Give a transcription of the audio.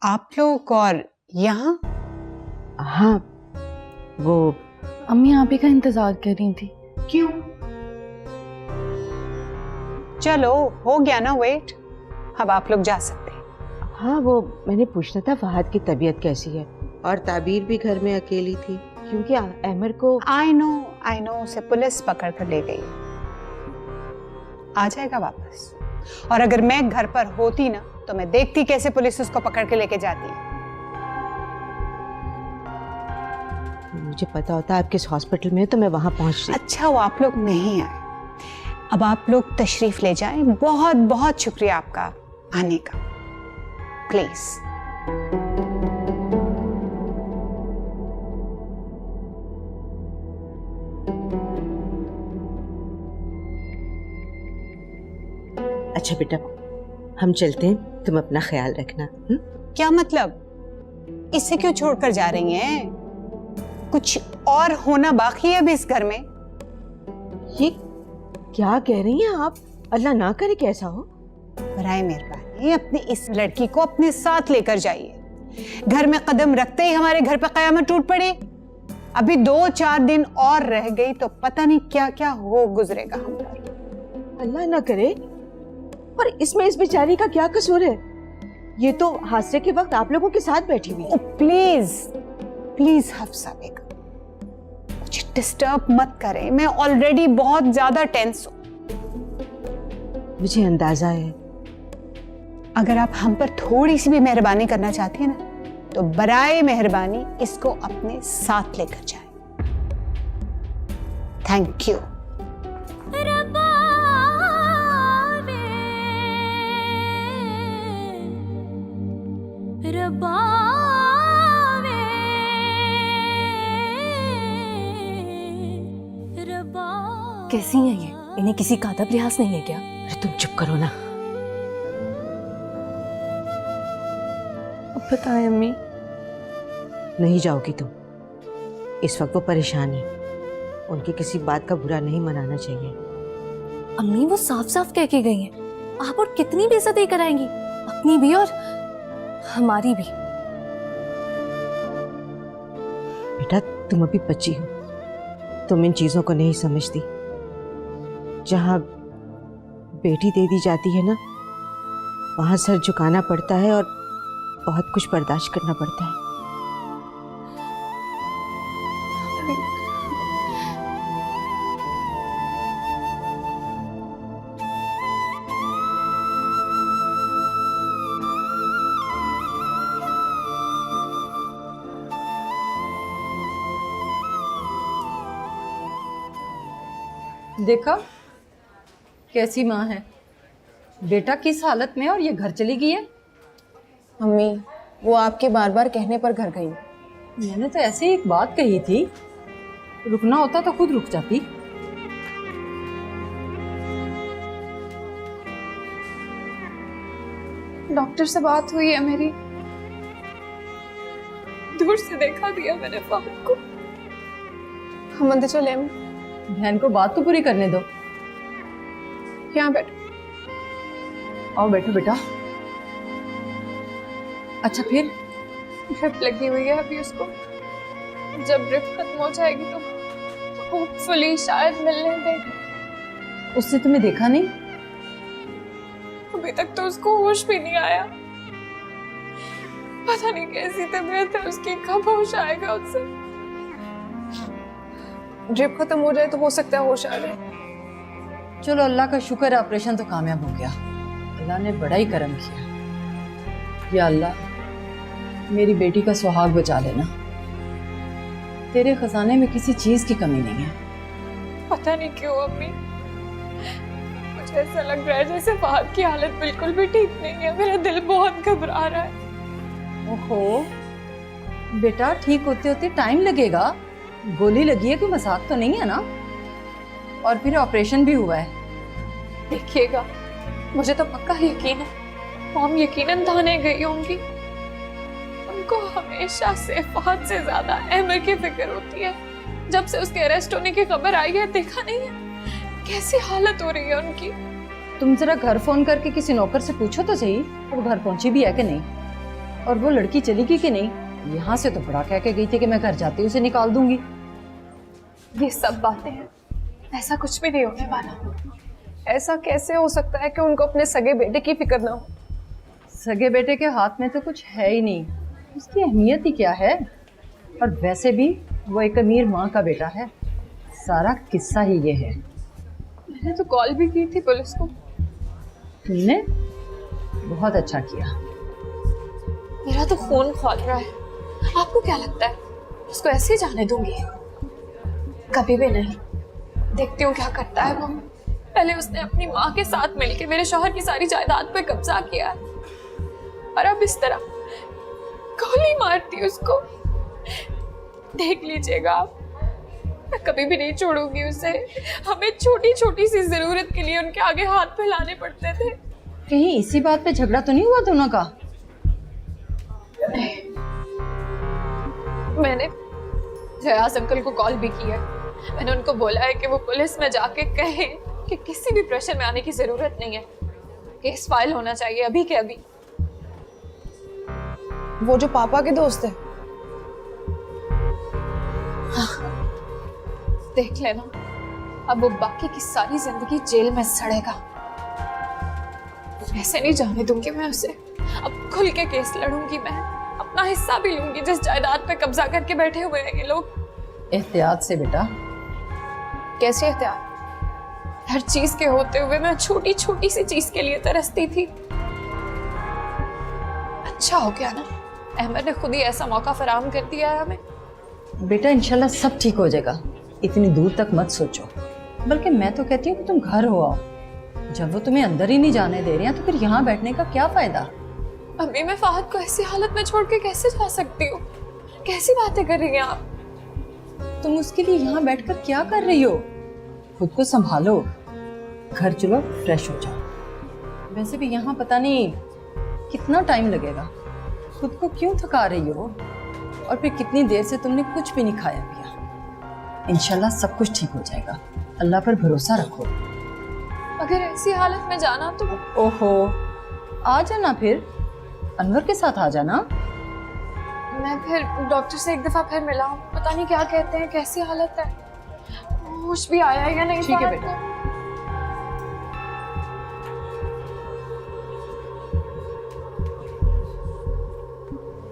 आप लोग और यहाँ? हाँ, वो अम्मी आप ही का इंतजार कर रही थी। क्यों? चलो हो गया ना वेट, अब आप लोग जा सकते हैं। हाँ, वो मैंने पूछना था फहद की तबीयत कैसी है, और ताबीर भी घर में अकेली थी क्योंकि अहमर को आई नो उसे पुलिस पकड़ कर ले गई, आ जाएगा वापस। और अगर मैं घर पर होती ना तो मैं देखती कैसे पुलिस उसको पकड़ के लेके जाती है। मुझे पता होता आप किस हॉस्पिटल में है तो मैं वहां पहुंचती। अच्छा वो आप लोग नहीं आए, अब आप लोग तशरीफ ले जाएं। बहुत बहुत शुक्रिया आपका आने का, प्लीज। अच्छा बेटा, हम चलते हैं, तुम अपना ख्याल रखना। क्या मतलब? इसे क्यों छोड़कर जा रही हैं? कुछ और होना बाकी है अभी इस घर में। ये क्या कह रही हैं आप? अल्लाह ना करे कैसा हो। बराए मेहरबानी अपनी इस लड़की को अपने साथ लेकर जाइए। घर में कदम रखते ही हमारे घर पे कयामत टूट पड़े। अभी 2-4 दिन और रह गई तो पता नहीं क्या क्या हो गुजरेगा हम पर। अल्लाह ना करे। और इसमें इस बेचारी का क्या कसूर है? ये तो हादसे के वक्त आप लोगों के साथ बैठी हुई है। प्लीज प्लीज हफ्सा बेगम, मुझे डिस्टर्ब मत करें, मैं ऑलरेडी बहुत ज्यादा टेंस हूं। मुझे अंदाजा है। अगर आप हम पर थोड़ी सी भी मेहरबानी करना चाहती हैं ना तो बराए मेहरबानी इसको अपने साथ लेकर जाएं। Thank you. कैसी हैं ये? इन्हें किसी का अदब लिहाज नहीं है क्या? अरे तुम चुप करो ना। अब बताएं अम्मी। नहीं जाओगी तुम, इस वक्त वो परेशान है, उनकी किसी बात का बुरा नहीं मनाना चाहिए। अम्मी वो साफ साफ कह के गई हैं, आप और कितनी बेइज्जती कराएंगी, अपनी भी और हमारी भी। बेटा तुम अभी बच्ची हो, तुम इन चीजों को नहीं समझती। जहां बेटी दे दी जाती है ना, वहां सर झुकाना पड़ता है और बहुत कुछ बर्दाश्त करना पड़ता है। देखा कैसी माँ है, बेटा किस हालत में है और ये घर चली गई है। मम्मी वो आपके बार बार कहने पर घर गई। मैंने तो ऐसे ही एक बात कही थी, रुकना होता तो खुद रुक जाती। डॉक्टर से बात हुई है मेरी, दूर से देखा दिया मैंने फहद को। हम अंदर चले। बहन को बात तो पूरी करने दो। यहाँ बैठो। आओ बैठो बेटा। अच्छा फिर? ड्रिप लगी हुई है अभी उसको, जब ड्रिप खत्म हो जाएगी तो होपफुली शायद मिलने देगी। उससे तुम्हें देखा नहीं? अभी तक तो उसको होश भी नहीं आया, पता नहीं कैसी तबीयत है उसकी, कब होश आएगा उससे। ड्रिप खत्म हो जाए तो हो सकता है होश आ जाए। चलो अल्लाह का शुक्र है ऑपरेशन तो कामयाब हो गया, अल्लाह ने बड़ा ही करम किया। या अल्लाह मेरी बेटी का सुहाग बचा लेना, तेरे खजाने में किसी चीज की कमी नहीं है। पता नहीं क्यों अम्मी, मुझे ऐसा लग रहा है जैसे फहद की हालत बिल्कुल भी ठीक नहीं है। मेरा दिल बहुत घबरा रहा है। ओहो बेटा, ठीक होते होते टाइम लगेगा, गोली लगी है, कोई मजाक तो नहीं है ना? और फिर ऑपरेशन भी हुआ है। देखिएगा, मुझे तो पक्का यकीन है मॉम यकीनन थाने गई होंगी। उनको हमेशा से फहद से ज्यादा अहमर की फिक्र होती है। जब से उसके अरेस्ट होने की खबर आई है, देखा नहीं है कैसी हालत हो रही है उनकी। तुम जरा घर फोन करके किसी नौकर से पूछो तो सही वो घर पहुंची भी है कि नहीं, और वो लड़की चली गई कि नहीं। यहाँ से तो बड़ा कह के गई थी कि मैं घर जाते ही उसे निकाल दूंगी। ये सब बातें हैं, ऐसा कुछ भी नहीं होने वाला। ऐसा कैसे हो सकता है कि उनको अपने सगे बेटे की फिक्र ना हो? सगे बेटे के हाथ में तो कुछ है ही नहीं, उसकी अहमियत ही क्या है। और वैसे भी वो एक अमीर माँ का बेटा है, सारा किस्सा ही ये है। मैंने तो कॉल भी की थी पुलिस को। तुमने बहुत अच्छा किया। मेरा तो खून खौल रहा है। आपको क्या लगता है उसको ऐसे ही जाने दूंगी? कभी भी नहीं। देखती हूँ क्या करता है वो। पहले उसने अपनी माँ के साथ मिलकर मेरे शौहर की सारी जायदाद पे कब्जा किया है, और अब इस तरह गोली मारती उसको। देख लीजिएगा आप, मैं कभी भी नहीं छोड़ूंगी उसे। हमें छोटी छोटी सी जरूरत के लिए उनके आगे हाथ फैलाने पड़ते थे। कहीं इसी बात पे झगड़ा तो नहीं हुआ दोनों का? मैंने जयास अंकल को कॉल भी किया। मैंने उनको बोला है कि वो पुलिस में जाके कहें कि किसी भी प्रेशर में आने की जरूरत नहीं है, केस फाइल होना चाहिए अभी के अभी। वो जो पापा के दोस्त है? हाँ, देख लेना, अब वो बाकी की सारी जिंदगी जेल में सड़ेगा। ऐसे नहीं जाने दूंगी मैं उसे। अब खुल के केस लड़ूंगी मैं, अपना हिस्सा भी लूंगी जिस जायदाद पे कब्जा करके बैठे हुए हैं ये लोग। एहतियात से बेटा। कैसे एहतियात? हर चीज के होते हुए मैं छोटी छोटी सी चीज के लिए तरसती थी। अच्छा हो गया ना, अहमद ने खुद ही ऐसा मौका फराहम कर दिया है हमें। बेटा इंशाल्लाह सब ठीक हो जाएगा, इतनी दूर तक मत सोचो। बल्कि मैं तो कहती हूँ कि तुम घर हो आओ। जब वो तुम्हें अंदर ही नहीं जाने दे रहे हैं तो फिर यहाँ बैठने का क्या फायदा? अम्मी, मैं फाहद को ऐसी हालत में छोड़ के कैसे जा सकती हूँ? कैसी बातें कर रही हैं आप? तुम उसके लिए यहाँ बैठकर क्या कर रही हो? खुद को संभालो, घर चलो, फ्रेश हो जाओ। वैसे भी यहाँ पता नहीं कितना टाइम लगेगा। खुद को क्यों थका रही हो? और फिर कितनी देर से तुमने कुछ भी नहीं खाया पिया। इंशाल्लाह सब कुछ ठीक हो जाएगा, अल्लाह पर भरोसा रखो। अगर ऐसी हालत में जाना तो ओहो, आ जाना फिर, अनवर के साथ आ जाना। मैं फिर डॉक्टर से एक दफा फिर मिला हूँ, पता नहीं क्या कहते हैं, कैसी हालत है, होश भी आया या नहीं। ठीक है फाहद बेटा। को?